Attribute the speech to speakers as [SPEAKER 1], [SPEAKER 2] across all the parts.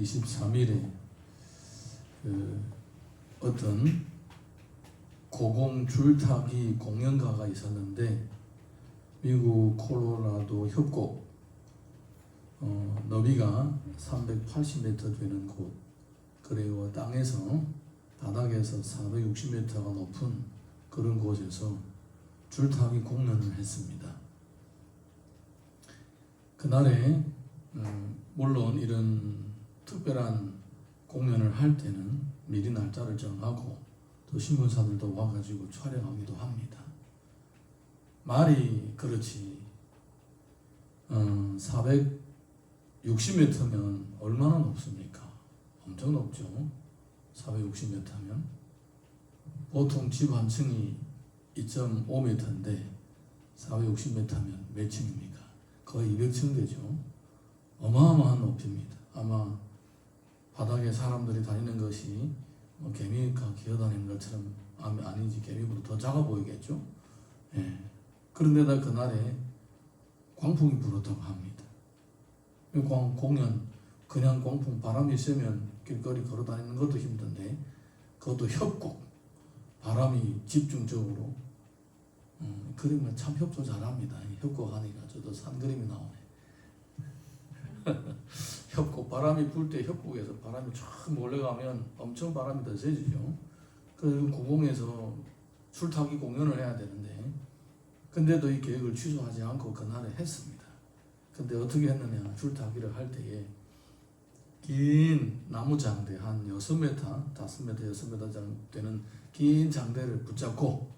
[SPEAKER 1] 23일에 어떤 고공 줄타기 공연가가 있었는데 미국 콜로라도 협곡 너비가 380m 되는 곳, 그리고 땅에서 바닥에서 460m가 높은 그런 곳에서 줄타기 공연을 했습니다. 그날에 물론 이런 특별한 공연을 할 때는 미리 날짜를 정하고 또 신문사들도 와가지고 촬영하기도 합니다. 말이 그렇지 460m면 얼마나 높습니까? 엄청 높죠. 460m면 보통 집 한 층이 2.5m인데 460m면 몇 층입니까? 거의 200층 되죠. 어마어마한 높이입니다. 아마 바닥에 사람들이 다니는 것이 개미가 기어다니는 것처럼 아니지, 개미보다 더 작아 보이겠죠. 예. 그런데다 그날에 광풍이 불었다고 합니다. 공연, 그냥 광풍, 바람이 세면 길거리 걸어 다니는 것도 힘든데 그것도 협곡, 바람이 집중적으로 그림을 참 협조 잘합니다. 협곡 하니까 저도 산 그림이 나오네. 협곡, 바람이 불 때 협곡에서 바람이 쫙 몰려가면 엄청 바람이 더 세지죠. 그래서 구봉에서 줄타기 공연을 해야 되는데 근데도 이 계획을 취소하지 않고 그날에 했습니다. 근데 어떻게 했느냐, 줄타기를 할 때에 긴 나무 장대 한 6m, 5m, 6m 정도 되는 긴 장대를 붙잡고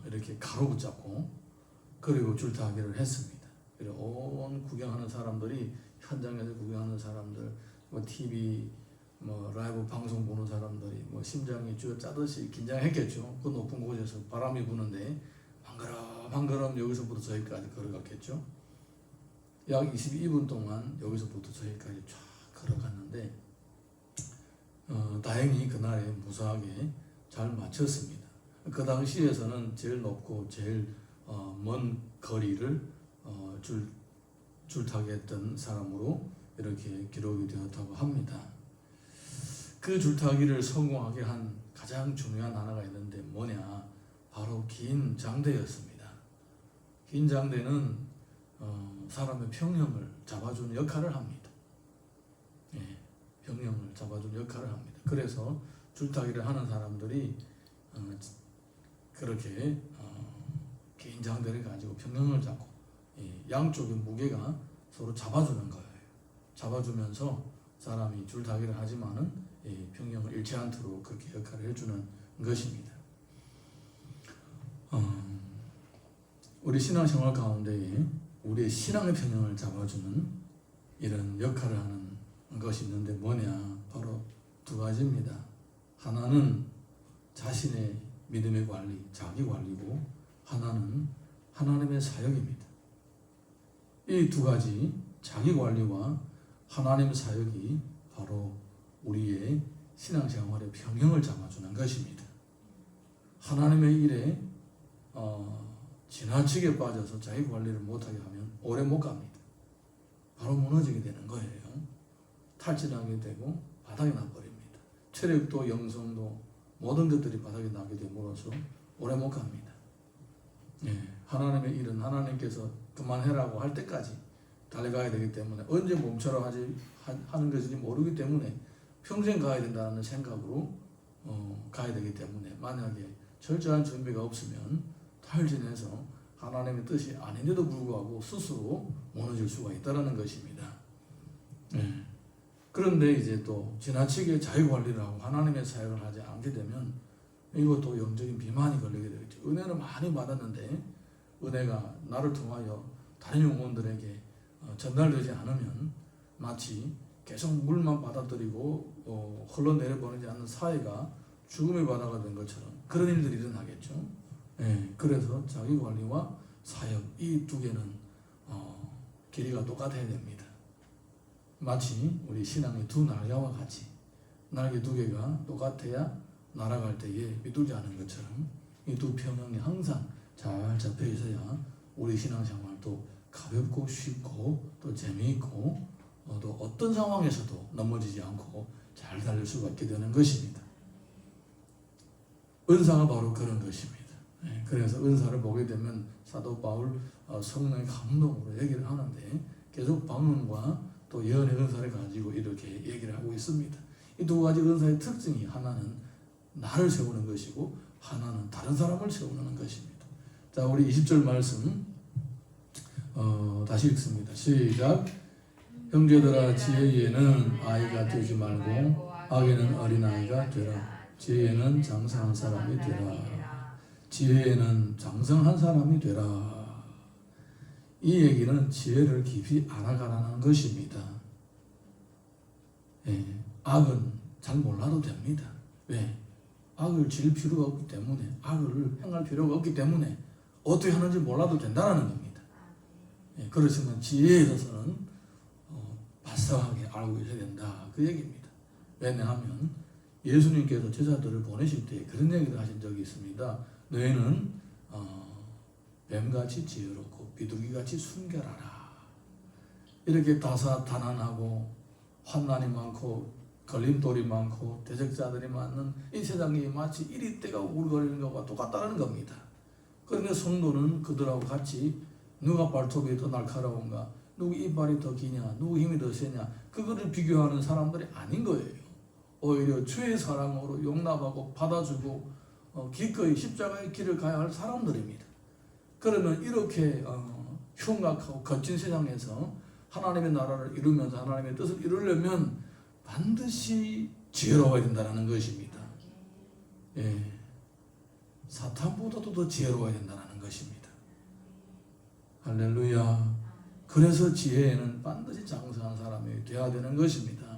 [SPEAKER 1] 이렇게 가로 붙잡고 그리고 줄타기를 했습니다. 그리고 온 구경하는 사람들이, 현장에서 구경하는 사람들, TV, 라이브 방송 보는 사람들이 심장이 쥐어 짜듯이 긴장했겠죠. 그 높은 곳에서 바람이 부는데 한 걸음 여기서부터 저기까지 걸어갔겠죠. 약 22분 동안 여기서부터 저기까지 쫙 걸어갔는데 다행히 그날에 무사하게 잘 마쳤습니다. 그 당시에서는 제일 높고 제일 먼 거리를 줄타기 했던 사람으로 이렇게 기록이 되었다고 합니다. 그 줄타기를 성공하게 한 가장 중요한 하나가 있는데 뭐냐, 바로 긴 장대였습니다. 긴 장대는 사람의 평형을 잡아주는 역할을 합니다. 예, 평형을 잡아주는 역할을 합니다. 그래서 줄타기를 하는 사람들이 그렇게 긴 장대를 가지고 평형을 잡고 양쪽의 무게가 서로 잡아주는 거예요. 잡아주면서 사람이 줄타기를 하지만은 평형을 잃지 않도록 그렇게 역할을 해주는 것입니다. 우리 신앙생활 가운데에 우리의 신앙의 평형을 잡아주는 이런 역할을 하는 것이 있는데 뭐냐, 바로 두 가지입니다. 하나는 자신의 믿음의 관리, 자기 관리고, 하나는 하나님의 사역입니다. 이 두 가지, 자기 관리와 하나님 사역이 바로 우리의 신앙생활의 평형을 잡아주는 것입니다. 하나님의 일에 지나치게 빠져서 자기 관리를 못하게 하면 오래 못 갑니다. 바로 무너지게 되는 거예요. 탈진하게 되고 바닥에 나버립니다. 체력도 영성도 모든 것들이 바닥에 나게 됨으로써 오래 못 갑니다. 하나님의 일은 하나님께서 그만해라고 할 때까지 달려가야 되기 때문에 언제 멈춰라 하는 것인지 모르기 때문에 평생 가야 된다는 생각으로 가야 되기 때문에 만약에 철저한 준비가 없으면 탈진해서 하나님의 뜻이 아닌데도 불구하고 스스로 무너질 수가 있다는 것입니다. 그런데 이제 또 지나치게 자기관리를 하고 하나님의 사역을 하지 않게 되면 이것도 영적인 비만이 걸리게 되겠죠. 은혜를 많이 받았는데 은혜가 나를 통하여 다른 영혼들에게 전달되지 않으면 마치 계속 물만 받아들이고 흘러내려보내지 않는 사회가 죽음의 바다가 된 것처럼 그런 일들이 일어나겠죠. 그래서 자기관리와 사역, 이 두 개는 길이가 똑같아야 됩니다. 마치 우리 신앙의 두 날개와 같이 날개 두 개가 똑같아야 날아갈 때에 미루지 않은 것처럼 이 두 평형이 항상 잘 잡혀 있어야 우리 신앙생활도 가볍고 쉽고 또 재미있고 또 어떤 상황에서도 넘어지지 않고 잘 달릴 수가 있게 되는 것입니다. 은사가 바로 그런 것입니다. 그래서 은사를 보게 되면 사도 바울 성령의 감동으로 얘기를 하는데 계속 방언과 또 예언의 은사를 가지고 이렇게 얘기를 하고 있습니다. 이 두 가지 은사의 특징이 하나는 나를 세우는 것이고 하나는 다른 사람을 세우는 것입니다. 자, 우리 20절 말씀 다시 읽습니다. 시작. 형제들아, 지혜에는 아이가 되지 말고 악에는 어린아이가 되라. 지혜에는 장성한 사람이 되라. 지혜에는 장성한 사람이 되라. 이 얘기는 지혜를 깊이 알아가라는 것입니다. 악은 잘 몰라도 됩니다. 왜? 악을 지을 필요가 없기 때문에, 악을 행할 필요가 없기 때문에 어떻게 하는지 몰라도 된다는 겁니다. 그렇지만 지혜에 있어서는 바싹하게 알고 있어야 된다, 그 얘기입니다. 왜냐하면 예수님께서 제자들을 보내실 때 그런 얘기를 하신 적이 있습니다. 너희는 뱀같이 지혜롭고 비둘기같이 순결하라. 이렇게 다사다난하고 환난이 많고 걸림돌이 많고 대적자들이 많은 이 세상이 마치 이리때가 우글거리는 것과 똑같다는 겁니다. 그런데 성도는 그들하고 같이 누가 발톱이 더 날카로운가, 누구 이빨이 더 기냐, 누구 힘이 더 세냐, 그거를 비교하는 사람들이 아닌 거예요. 오히려 주의 사랑으로 용납하고 받아주고 기꺼이 십자가의 길을 가야 할 사람들입니다. 그러면 이렇게 흉악하고 거친 세상에서 하나님의 나라를 이루면서 하나님의 뜻을 이루려면 반드시 지혜로워야 된다는 것입니다. 사탄보다도 더 지혜로워야 된다는 것입니다. 할렐루야. 그래서 지혜에는 반드시 장성한 사람이 되어야 되는 것입니다.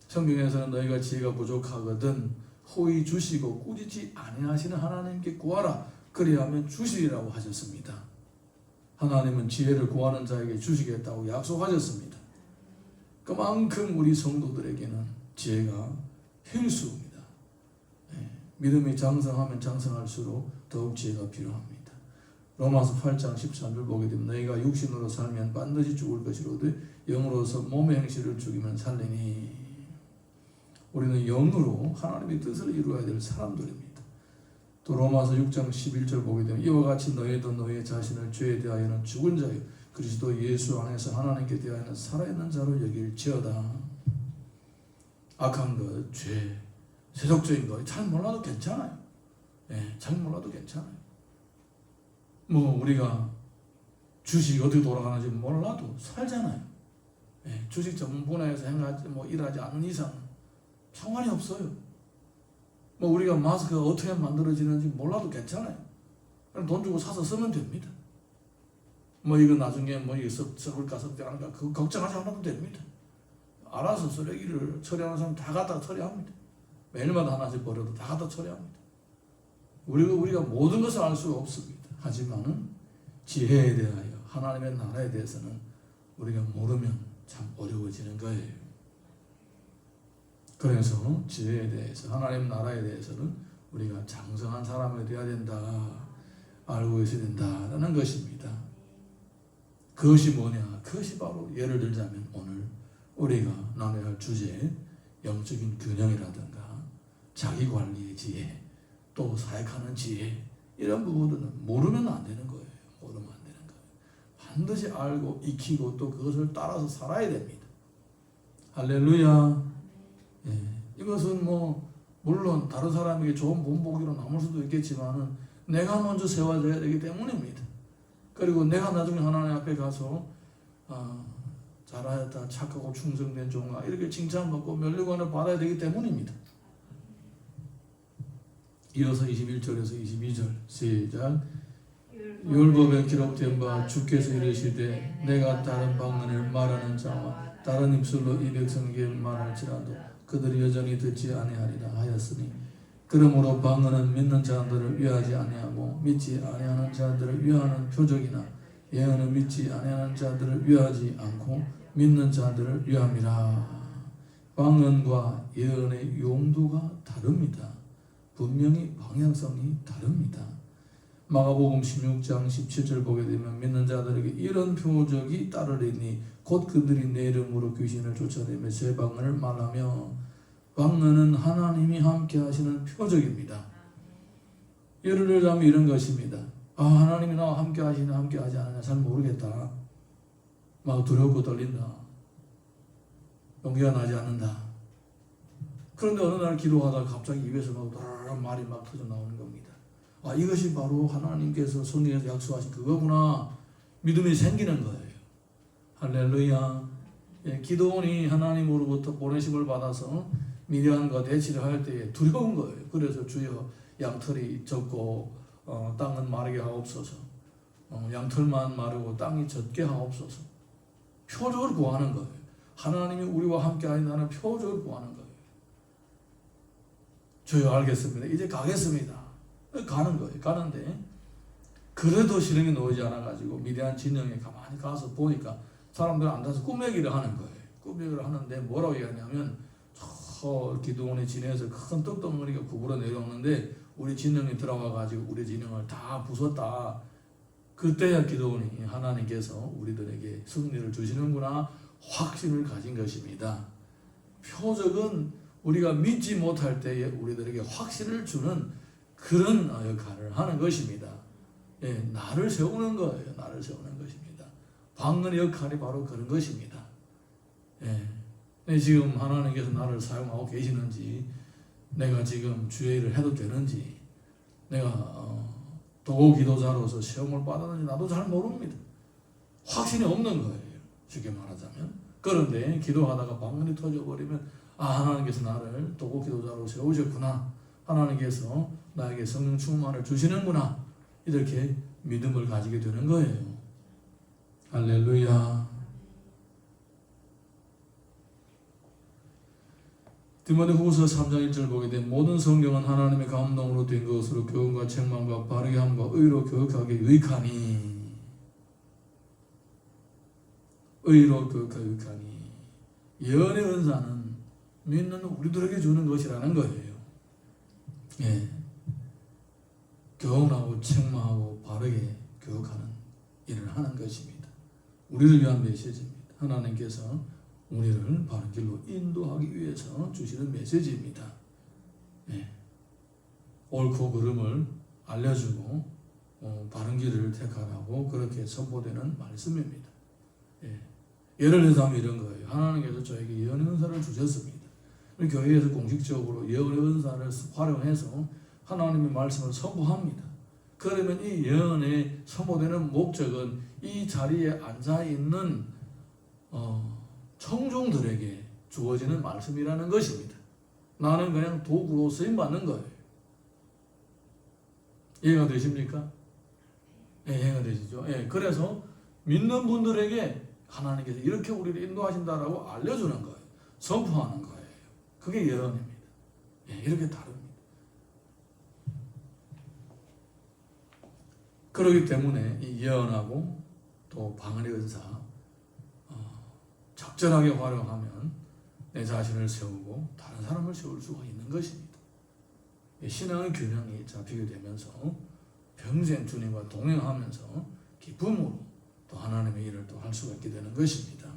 [SPEAKER 1] 성경에서는 너희가 지혜가 부족하거든 호의 주시고 꾸짖지 아니하시는 하나님께 구하라. 그리하면 주시리라고 하셨습니다. 하나님은 지혜를 구하는 자에게 주시겠다고 약속하셨습니다. 그만큼 우리 성도들에게는 지혜가 필수입니다. 믿음이 장성하면 장성할수록 더욱 지혜가 필요합니다. 로마서 8장 13절 보게 되면 너희가 육신으로 살면 반드시 죽을 것이로되 영으로서 몸의 행실을 죽이면 살리니. 우리는 영으로 하나님의 뜻을 이루어야 될 사람들입니다. 또 로마서 6장 11절 보게 되면 이와 같이 너희도 너희 자신을 죄에 대하여는 죽은 자요 그리스도 예수 안에서 하나님께 대하여는 살아있는 자로 여길지어다. 악한 것, 죄, 세속적인 것 잘 몰라도 괜찮아요. 잘 몰라도 괜찮아요. 우리가 주식이 어떻게 돌아가는지 몰라도 살잖아요. 주식 전문 분야에서 일하지 않는 이상 상관이 없어요. 우리가 마스크가 어떻게 만들어지는지 몰라도 괜찮아요. 그냥 돈 주고 사서 쓰면 됩니다. 이거 나중에 이게 썩을까 썩지 않을까 그거 걱정하지 않아도 됩니다. 알아서 쓰레기를 처리하는 사람 다 갖다 처리합니다. 매일마다 하나씩 버려도 다 갖다 처리합니다. 우리가 모든 것을 알 수가 없습니다. 하지만 지혜에 대하여 하나님의 나라에 대해서는 우리가 모르면 참 어려워지는 거예요. 그래서 지혜에 대해서 하나님 나라에 대해서는 우리가 장성한 사람이 되어야 된다, 알고 있어야 된다라는 것입니다. 그것이 뭐냐? 그것이 바로 예를 들자면 오늘 우리가 나눠야 할 주제, 영적인 균형이라든가 자기관리의 지혜, 또 사역하는 지혜, 이런 부분들은 모르면 안 되는 거예요. 모르면 안 되는 거예요. 반드시 알고 익히고 또 그것을 따라서 살아야 됩니다. 할렐루야. 이것은 물론 다른 사람에게 좋은 본보기로 남을 수도 있겠지만은 내가 먼저 세워져야 되기 때문입니다. 그리고 내가 나중에 하나님 앞에 가서 잘하였다, 착하고 충성된 종아, 이렇게 칭찬받고 면류관을 받아야 되기 때문입니다. 이어서 21절에서 22절 시작. 율법에 기록된 바 주께서 이르시되 내가 다른 방언을 말하는 자와 다른 입술로 이 백성에게 말할지라도 그들이 여전히 듣지 아니하리라 하였으니 그러므로 방언은 믿는 자들을 위하지 아니하고 믿지 아니하는 자들을 위하는 표적이나 예언은 믿지 아니하는 자들을 위하지 않고 믿는 자들을 위함이라. 방언과 예언의 용도가 다릅니다. 분명히 방향성이 다릅니다. 마가복음 16장 17절 보게 되면 믿는 자들에게 이런 표적이 따르리니 곧 그들이 내 이름으로 귀신을 쫓아내며 새 방언을 말하며 방언은 하나님이 함께 하시는 표적입니다. 예를 들자면 이런 것입니다. 하나님이 나와 함께 하시나 함께 하지 않느냐 잘 모르겠다. 막 두렵고 떨린다. 용기가 나지 않는다. 그런데 어느 날 기도하다가 갑자기 입에서 막 말이 막 터져 나오는 겁니다. 이것이 바로 하나님께서 성경에서 약속하신 그거구나. 믿음이 생기는 거예요. 할렐루야. 기도원이 하나님으로부터 보내심을 받아서 미디안과 대치를 할 때에 두려운 거예요. 그래서 주여 양털이 적고 땅은 마르게 하옵소서. 양털만 마르고 땅이 젖게 하옵소서. 표적을 구하는 거예요. 하나님이 우리와 함께 하신다는 표적을 구하는 거예요. 주여 알겠습니다. 이제 가겠습니다. 가는 거예요. 가는데 그래도 실행에 놓이지 않아가지고 미디안 진영에 가만히 가서 보니까 사람들 앉아서 꿈얘기를 하는 거예요. 꿈얘기를 하는데 뭐라고 얘기하냐면 저 기도원의 진에서 큰 떡덩어리가 구부러 내려오는데 우리 진영에 들어와가지고 우리 진영을 다 부쉈다. 그때야 기도원이 하나님께서 우리들에게 승리를 주시는구나 확신을 가진 것입니다. 표적은 우리가 믿지 못할 때에 우리들에게 확신을 주는 그런 역할을 하는 것입니다. 나를 세우는 거예요. 나를 세우는 것입니다. 방언의 역할이 바로 그런 것입니다. 지금 하나님께서 나를 사용하고 계시는지, 내가 지금 주의 일을 해도 되는지, 내가 도구 기도자로서 시험을 받았는지 나도 잘 모릅니다. 확신이 없는 거예요. 쉽게 말하자면. 그런데 기도하다가 방언이 터져버리면 하나님께서 나를 도구 기도자로 세우셨구나. 하나님께서 나에게 성령 충만을 주시는구나. 이렇게 믿음을 가지게 되는 거예요. 할렐루야. 디모데후서 3장 1절 보게 되면 모든 성경은 하나님의 감동으로 된 것으로 교훈과 책망과 바르게 함과 의로 교육하게 유익하니. 의로 교육하게 유익하니. 예언의 은사는 믿는 우리들에게 주는 것이라는 거예요. 교훈하고 책망하고 바르게 교육하는 일을 하는 것입니다. 우리를 위한 메시지입니다. 하나님께서 우리를 바른 길로 인도하기 위해서 주시는 메시지입니다. 옳고 그름을 알려주고 바른 길을 택하라고 그렇게 선포되는 말씀입니다. 예를 들자면 이런 거예요. 하나님께서 저에게 예언의 은사를 주셨습니다. 우리 교회에서 공식적으로 예언의 은사를 활용해서 하나님의 말씀을 선포합니다. 그러면 이 예언의 선포되는 목적은 이 자리에 앉아있는 청중들에게 주어지는 말씀이라는 것입니다. 나는 그냥 도구로 쓰임받는 거예요. 이해가 되십니까? 이해가 되시죠? 그래서 믿는 분들에게 하나님께서 이렇게 우리를 인도하신다라고 알려주는 거예요. 선포하는 거예요. 그게 예언입니다. 이렇게 다릅니다. 그렇기 때문에 이 예언하고 또 방언의 은사 적절하게 활용하면 내 자신을 세우고 다른 사람을 세울 수가 있는 것입니다. 신앙의 균형이 잡히게 되면서 평생 주님과 동행하면서 기쁨으로 또 하나님의 일을 또 할 수가 있게 되는 것입니다.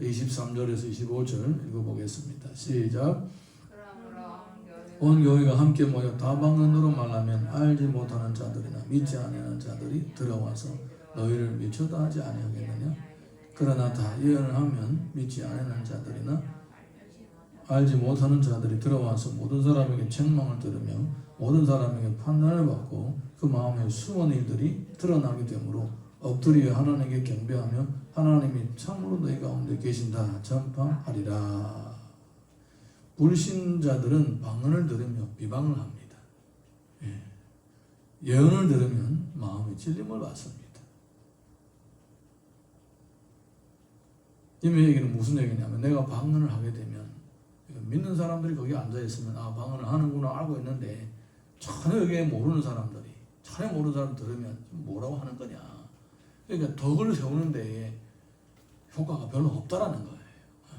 [SPEAKER 1] 23절에서 25절 읽어보겠습니다. 시작. 온 교회가 함께 모여 다방언으로 말하면 알지 못하는 자들이나 믿지 아니하는 자들이 들어와서 너희를 미쳐다 하지 아니하겠느냐? 그러나 다 예언을 하면 믿지 아니하는 자들이나 알지 못하는 자들이 들어와서 모든 사람에게 책망을 들으며 모든 사람에게 판단을 받고 그 마음에 숨은 일들이 드러나게 되므로 엎드려 하나님께 경배하며 하나님이 참으로 너희 가운데 계신다 전파하리라. 불신자들은 방언을 들으며 비방을 합니다. 예언을 들으면 마음의 찔림을 받습니다. 이 얘기는 무슨 얘기냐면 내가 방언을 하게 되면 믿는 사람들이 거기 앉아있으면 방언을 하는구나 알고 있는데 전혀 여기에 모르는 사람들이 전혀 모르는 사람 들으면 뭐라고 하는 거냐. 그러니까 덕을 세우는 데에 효과가 별로 없다라는 거예요.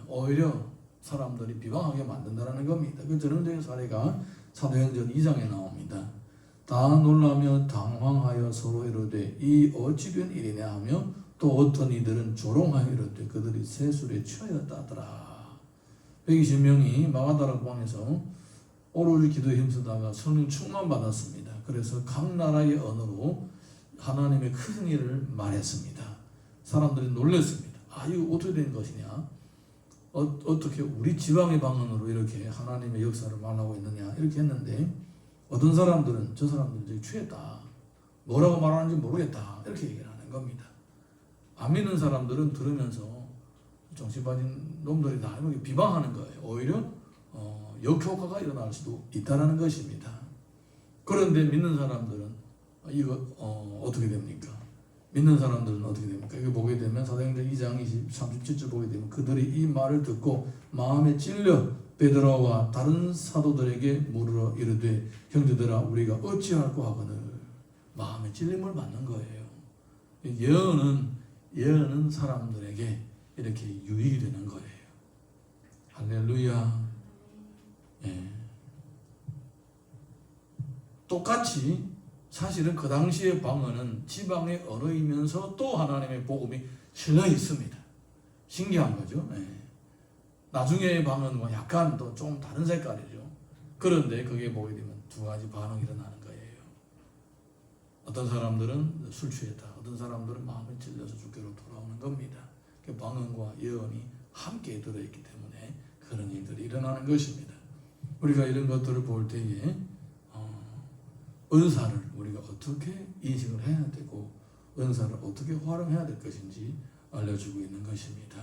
[SPEAKER 1] 오히려 사람들이 비방하게 만든다라는 겁니다. 그 전형적인 사례가 사도행전 2장에 나옵니다. 다 놀라며 당황하여 서로 이르되 이 어찌 된 일이냐 하며 또 어떤 이들은 조롱하여 이르되 그들이 세술에 취하였다더라. 120명이 마가다락 방에서 오로지 기도에 힘쓰다가 성령 충만 받았습니다. 그래서 각 나라의 언어로 하나님의 큰 일을 말했습니다. 사람들이 놀랐습니다. 이거 어떻게 된 것이냐? 어떻게 우리 지방의 방언으로 이렇게 하나님의 역사를 말하고 있느냐? 이렇게 했는데 어떤 사람들은 저 사람들이 취했다. 뭐라고 말하는지 모르겠다. 이렇게 얘기를 하는 겁니다. 안 믿는 사람들은 들으면서 정신 빠진 놈들이다 이렇게 비방하는 거예요. 오히려 역효과가 일어날 수도 있다는 것입니다. 그런데 믿는 사람들은 이거 어떻게 됩니까? 믿는 사람들은 어떻게 됩니까? 이거 보게 되면 사도행전 2장 37절 보게 되면 그들이 이 말을 듣고 마음에 찔려 베드로와 다른 사도들에게 물으러 이르되 형제들아 우리가 어찌할꼬 하거늘. 마음에 찔림을 받는 거예요. 예언은 사람들에게 이렇게 유익이 되는 거예요. 할렐루야. 예. 똑같이 사실은 그 당시의 방언은 지방의 언어이면서 또 하나님의 복음이 실려 있습니다. 신기한 거죠. 예. 나중에 방언과 약간 또 좀 다른 색깔이죠. 그런데 그게 보게 되면 두 가지 반응이 일어나는 거예요. 어떤 사람들은 술 취했다. 어떤 사람들은 마음에 찔려서 주께로 돌아오는 겁니다. 그 방언과 예언이 함께 들어있기 때문에 그런 일들이 일어나는 것입니다. 우리가 이런 것들을 볼 때에 은사를 우리가 어떻게 인식을 해야 되고 은사를 어떻게 활용해야 될 것인지 알려주고 있는 것입니다.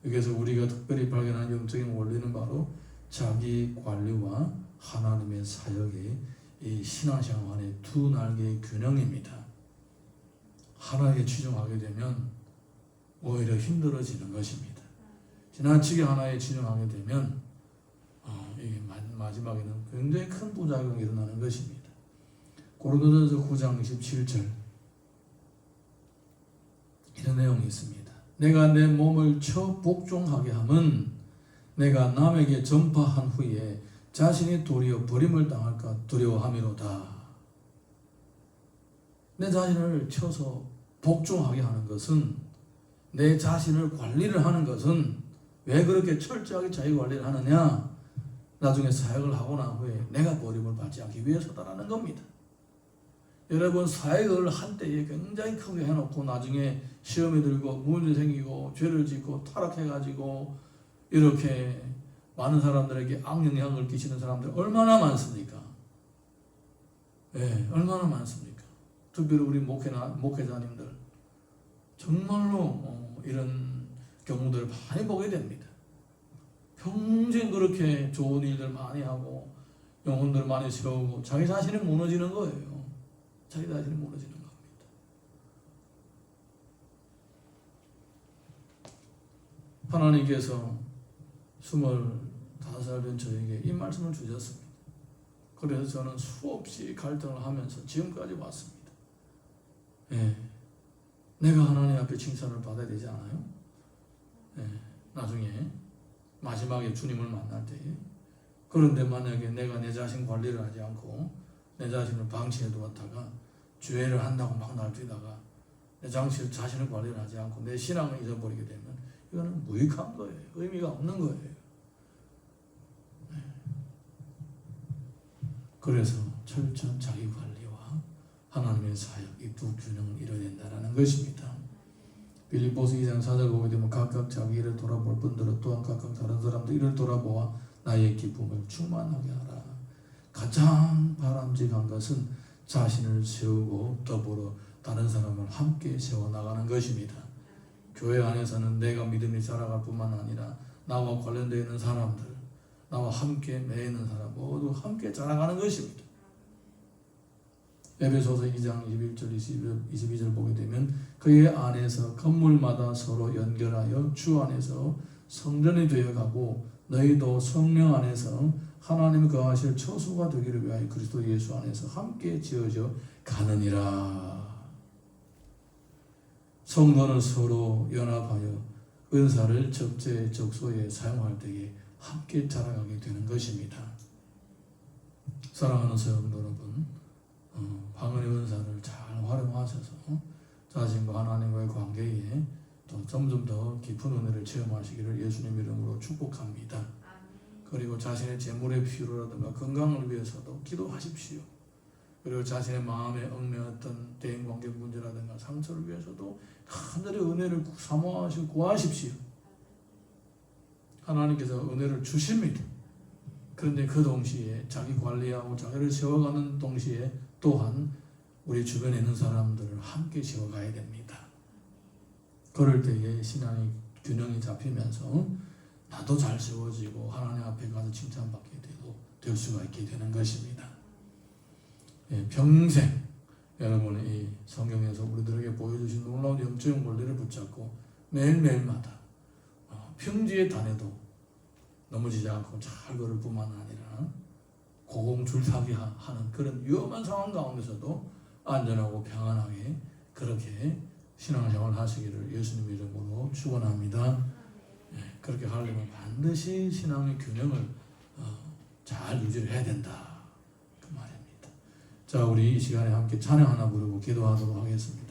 [SPEAKER 1] 여기서 우리가 특별히 발견한 영적인 원리는 바로 자기 관리와 하나님의 사역의 이 신앙생활의 두 날개의 균형입니다. 하나에게 치중하게 되면 오히려 힘들어지는 것입니다. 지나치게 하나에 치중하게 되면 이게 마지막에는 굉장히 큰 부작용이 일어나는 것입니다. 고린도전서 9장 27절 이런 내용이 있습니다. 내가 내 몸을 쳐 복종하게 함은 내가 남에게 전파한 후에 자신이 도리어 버림을 당할까 두려워함이로다. 내 자신을 쳐서 복종하게 하는 것은 내 자신을 관리를 하는 것은 왜 그렇게 철저하게 자기 관리를 하느냐? 나중에 사역을 하고 난 후에 내가 버림을 받지 않기 위해서다라는 겁니다. 여러분 사역을 한때에 굉장히 크게 해놓고 나중에 시험에 들고 문제 생기고 죄를 짓고 타락해가지고 이렇게 많은 사람들에게 악영향을 끼치는 사람들 얼마나 많습니까? 얼마나 많습니까? 특별히 우리 목회자님들 정말로 이런 경우들을 많이 보게 됩니다. 평생 그렇게 좋은 일들 많이 하고 영혼들 많이 세우고 자기 자신이 무너지는 거예요. 자기 자신이 무너지는 겁니다. 하나님께서 25살 된 저에게 이 말씀을 주셨습니다. 그래서 저는 수없이 갈등을 하면서 지금까지 왔습니다. 내가 하나님 앞에 칭찬을 받아야 되지 않아요? 나중에 마지막에 주님을 만날 때에. 그런데 만약에 내가 내 자신 관리를 하지 않고 내 자신을 방치해 두었다가 죄를 한다고 막 날뛰다가 내 자신을 관리를 하지 않고 내 신앙을 잊어버리게 되면 이거는 무익한 거예요. 의미가 없는 거예요. 그래서 철저한 자기 관리와 하나님의 사역 이 두 균형을 이뤄야 된다는 것입니다. 빌립보서 2장 4절 보게 되면 각각 자기 일을 돌아볼 뿐더러 또한 각각 다른 사람들 일을 돌아보아 나의 기쁨을 충만하게 하라. 가장 바람직한 것은 자신을 세우고 더불어 다른 사람을 함께 세워나가는 것입니다. 교회 안에서는 내가 믿음이 자라갈 뿐만 아니라 나와 관련되어 있는 사람들, 나와 함께 매이는 사람 모두 함께 자라가는 것입니다. 에베소서 2장 21절 22절 보게 되면 그의 안에서 건물마다 서로 연결하여 주 안에서 성전이 되어가고 너희도 성령 안에서 하나님이 거하실 처소가 되기를 위하여 그리스도 예수 안에서 함께 지어져 가느니라. 성도는 서로 연합하여 은사를 적재적소에 사용할 때에 함께 자라가게 되는 것입니다. 사랑하는 성도 여러분, 방언의 은사를 잘 활용하셔서 자신과 하나님과의 관계에 또 점점 더 깊은 은혜를 체험하시기를 예수님 이름으로 축복합니다. 그리고 자신의 재물의 필요라든가 건강을 위해서도 기도하십시오. 그리고 자신의 마음에 얽매였던 대인관계 문제라든가 상처를 위해서도 하늘의 은혜를 사모하시고 구하십시오. 하나님께서 은혜를 주십니다. 그런데 그 동시에 자기 관리하고 자기를 세워가는 동시에 또한 우리 주변에 있는 사람들을 함께 세워가야 됩니다. 그럴 때에 신앙의 균형이 잡히면서 나도 잘 세워지고 하나님 앞에 가서 칭찬받게 될 수가 있게 되는 것입니다. 평생 여러분이 이 성경에서 우리들에게 보여주신 놀라운 영적인 원리를 붙잡고 매일매일마다 평지에 다녀도 넘어지지 않고 잘 걸을 뿐만 아니라 고공줄타기 하는 그런 위험한 상황 가운데서도 안전하고 평안하게 그렇게 신앙생활 하시기를 예수님 이름으로 축원합니다. 그렇게 하려면 반드시 신앙의 균형을 잘 유지를 해야 된다 그 말입니다. 자, 우리 이 시간에 함께 찬양 하나 부르고 기도하도록 하겠습니다.